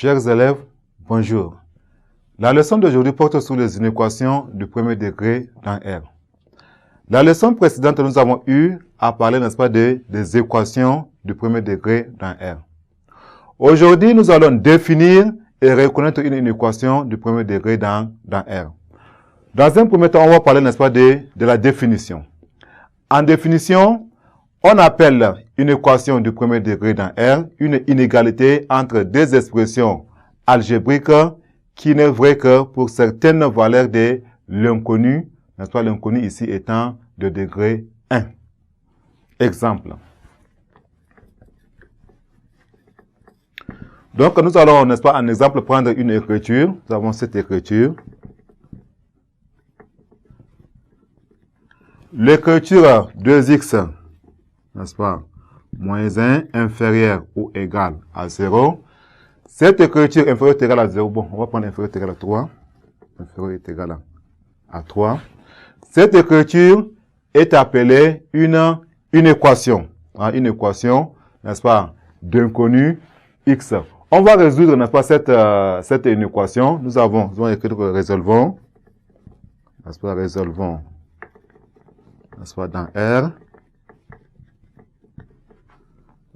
Chers élèves, bonjour. La leçon d'aujourd'hui porte sur les inéquations du premier degré dans R. La leçon précédente, nous avons eu à parler, n'est-ce pas, des équations du premier degré dans R. Aujourd'hui, nous allons définir et reconnaître une équation du premier degré dans R. Dans un premier temps, on va parler, n'est-ce pas, de la définition. En définition, on appelle une équation du premier degré dans R une inégalité entre deux expressions algébriques qui n'est vraie que pour certaines valeurs de l'inconnu, n'est-ce pas, l'inconnu ici étant de degré 1. Exemple. Donc, nous allons, n'est-ce pas, en exemple, prendre une écriture. Nous avons cette écriture. L'écriture 2x, n'est-ce pas, moins 1 inférieur ou égal à 0. Cette écriture inférieure est égale à 0. Bon, on va prendre inférieure est égale à 3. Inférieure est égale à 3. Cette écriture est appelée une équation. Hein, une équation, n'est-ce pas, d'inconnu x. On va résoudre, n'est-ce pas, cette équation. Nous allons écrire résolvons. N'est-ce pas, résolvons. N'est-ce pas, dans R.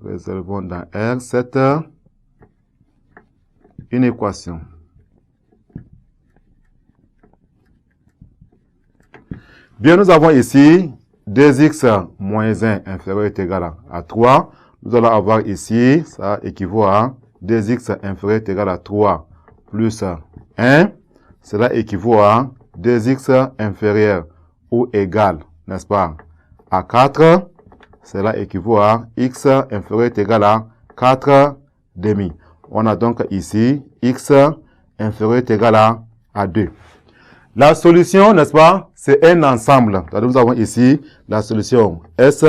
Résolvons dans R cette une équation. Bien, nous avons ici 2x moins 1 inférieur est égal à 3. Nous allons avoir ici, ça équivaut à 2x inférieur est égal à 3 plus 1. Cela équivaut à 2x inférieur ou égal, n'est-ce pas, à 4. Cela équivaut à x inférieur est égal à 4 demi. On a donc ici x inférieur est égal à 2. La solution, n'est-ce pas, c'est un ensemble. Donc, nous avons ici la solution S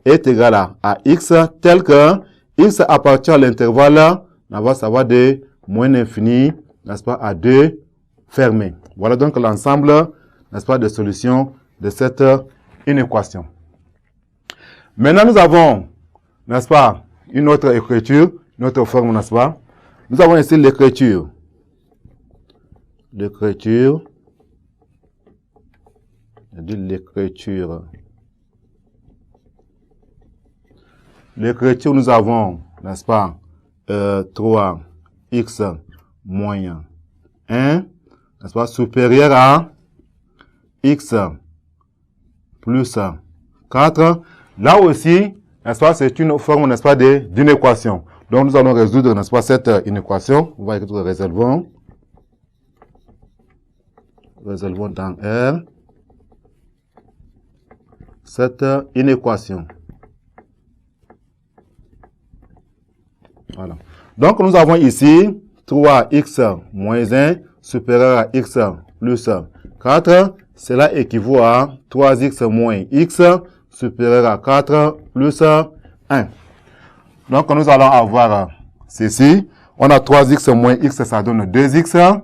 est égale à x tel que x appartient à l'intervalle, ça va de moins l'infini, n'est-ce pas, à 2 fermé. Voilà donc l'ensemble, n'est-ce pas, de solutions de cette inéquation. Maintenant, nous avons, n'est-ce pas, une autre écriture, une autre forme, n'est-ce pas. Nous avons ici l'écriture. L'écriture. L'écriture, nous avons, n'est-ce pas, 3x moins 1, n'est-ce pas, supérieur à x plus 4. Là aussi, n'est-ce pas, c'est une forme, n'est-ce pas, d'une équation. Donc, nous allons résoudre, n'est-ce pas, cette inéquation. On va écrire résolvons. Résolvons dans R cette inéquation. Voilà. Donc, nous avons ici 3x moins 1 supérieur à x plus 4. Cela équivaut à 3x moins x supérieur à 4 plus 1. Donc, nous allons avoir ceci. On a 3x moins x, ça donne 2x,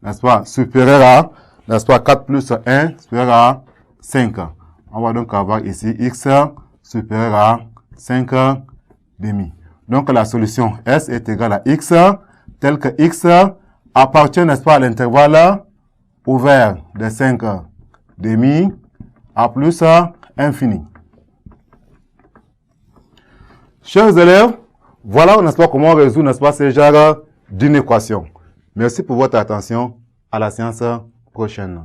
n'est-ce pas, supérieur à, n'est-ce pas, 4 plus 1, supérieur à 5. On va donc avoir ici x supérieur à 5 demi. Donc, la solution S est égale à x, tel que x appartient, n'est-ce pas, à l'intervalle ouvert de 5 demi à plus infini. Chers élèves, voilà, n'est-ce pas, comment on résout, n'est-ce pas, ce genre d'inéquation. Merci pour votre attention. À la séance prochaine.